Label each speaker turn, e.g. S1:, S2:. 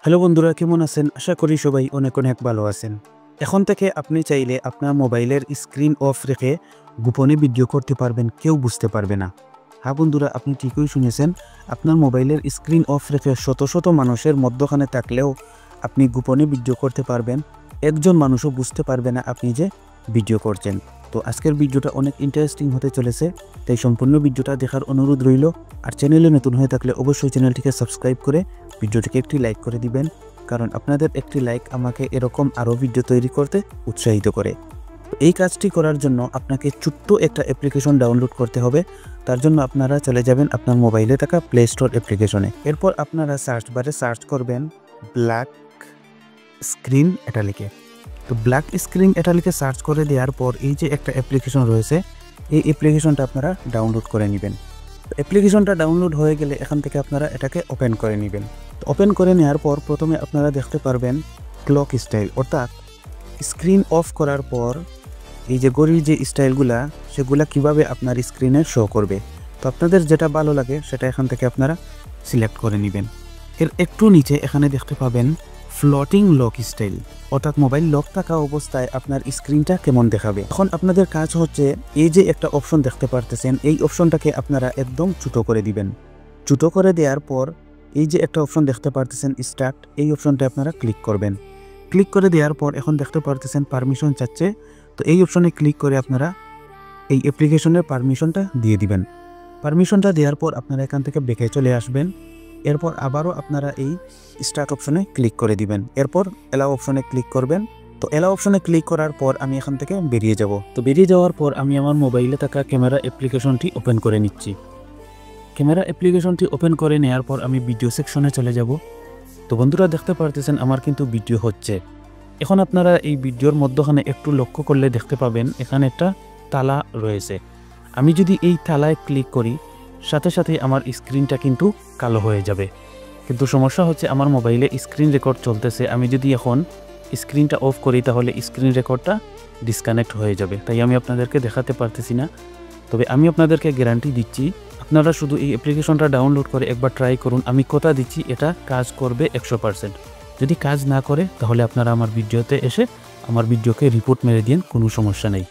S1: Hello বন্ধুরা, কেমন আছেন? আশা করি সবাই অনেক অনেক ভালো আছেন। এখন থেকে আপনি চাইলে আপনার মোবাইলের স্ক্রিন অফ রেখে গোপনে ভিডিও করতে পারবেন, কেউ বুঝতে পারবে না। হ্যাঁ বন্ধুরা, আপনি ঠিকই শুনেছেন। আপনার মোবাইলের স্ক্রিন অফ রেখে শত শত মানুষের মধ্যখানে থাকলেও আপনি গোপনে ভিডিও করতে পারবেন, একজন মানুষও বুঝতে পারবে না আপনি যে ভিডিও করছেন। তো আজকের ভিডিওটা অনেক ইন্টারেস্টিং হতে চলেছে, তাই সম্পূর্ণ ভিডিওটা দেখার অনুরোধ রইল। আর চ্যানেলে নতুন হয়ে থাকলে অবশ্যই চ্যানেলটিকে সাবস্ক্রাইব করে ভিডিওটিকে একটি লাইক করে দিবেন, কারণ আপনাদের একটি লাইক আমাকে এরকম আরও ভিডিও তৈরি করতে উৎসাহিত করে। এই কাজটি করার জন্য আপনাকে ছোট্ট একটা অ্যাপ্লিকেশন ডাউনলোড করতে হবে। তার জন্য আপনারা চলে যাবেন আপনার মোবাইলে থাকা প্লে স্টোর অ্যাপ্লিকেশনে। এরপর আপনারা সার্চ বারে সার্চ করবেন ব্ল্যাক স্ক্রিন এটা লিখে। তো ব্ল্যাক স্ক্রিন এটা লিখে সার্চ করে দেওয়ার পর এই যে একটা অ্যাপ্লিকেশন রয়েছে, এই অ্যাপ্লিকেশনটা আপনারা ডাউনলোড করে নেবেন। অ্যাপ্লিকেশনটা ডাউনলোড হয়ে গেলে এখান থেকে আপনারা এটাকে ওপেন করে নেবেন। ওপেন করে নেওয়ার পর প্রথমে আপনারা দেখতে পারবেন ক্লক স্টাইল, অর্থাৎ স্ক্রিন অফ করার পর এই যে ঘড়ির যে স্টাইলগুলা সেগুলা কিভাবে আপনার স্ক্রিনে শো করবে। তো আপনাদের যেটা ভালো লাগে সেটা এখান থেকে আপনারা সিলেক্ট করে নেবেন। এর একটু নিচে এখানে দেখতে পাবেন ফ্লোটিং লক স্টাইল, অর্থাৎ মোবাইল লক থাকা অবস্থায় আপনার স্ক্রিনটা কেমন দেখাবে। এখন আপনাদের কাজ হচ্ছে এই যে একটা অপশন দেখতে পারতেছেন, এই অপশনটাকে আপনারা একদম ছোটো করে দিবেন। ছোটো করে দেওয়ার পর এই যে একটা অপশন দেখতে পারতেছেন স্টার্ট, এই অপশনটা আপনারা ক্লিক করবেন। ক্লিক করে দেওয়ার পর এখন দেখতে পারতেছেন পারমিশন চাচ্ছে। তো এই অপশনে ক্লিক করে আপনারা এই অ্যাপ্লিকেশনের পারমিশনটা দিয়ে দিবেন। পারমিশনটা দেওয়ার পর আপনারা এখান থেকে ব্যাকে চলে আসবেন। এরপর আবারও আপনারা এই স্টার্ট অপশনে ক্লিক করে দিবেন। এরপর এলাও অপশনে ক্লিক করবেন। তো এলাও অপশনে ক্লিক করার পর আমি এখান থেকে বেরিয়ে যাব। তো বেরিয়ে যাওয়ার পর আমি আমার মোবাইলে থাকা ক্যামেরা অ্যাপ্লিকেশনটি ওপেন করে নিচ্ছি। ক্যামেরা অ্যাপ্লিকেশনটি ওপেন করে নেওয়ার পর আমি ভিডিও সেকশনে চলে যাব। তো বন্ধুরা দেখতে পারতেছেন আমার কিন্তু ভিডিও হচ্ছে। এখন আপনারা এই ভিডিওর মধ্যখানে একটু লক্ষ্য করলে দেখতে পাবেন এখানে একটা তালা রয়েছে। আমি যদি এই তালায় ক্লিক করি সাথে সাথে আমার স্ক্রিনটা কিন্তু কালো হয়ে যাবে। কিন্তু সমস্যা হচ্ছে আমার মোবাইলে স্ক্রিন রেকর্ড চলতেছে। আমি যদি এখন স্ক্রিনটা অফ করি তাহলে স্ক্রিন রেকর্ডটা ডিসকানেক্ট হয়ে যাবে, তাই আমি আপনাদেরকে দেখাতে পারতেছি না। তবে আমি আপনাদেরকে গ্যারান্টি দিচ্ছি, আপনারা শুধু এই অ্যাপ্লিকেশনটা ডাউনলোড করে একবার ট্রাই করুন। আমি কথা দিচ্ছি এটা কাজ করবে 100%। যদি কাজ না করে তাহলে আপনারা আমার ভিডিওতে এসে আমার ভিডিওকে রিপোর্ট মেরে দিন, কোনো সমস্যা নেই।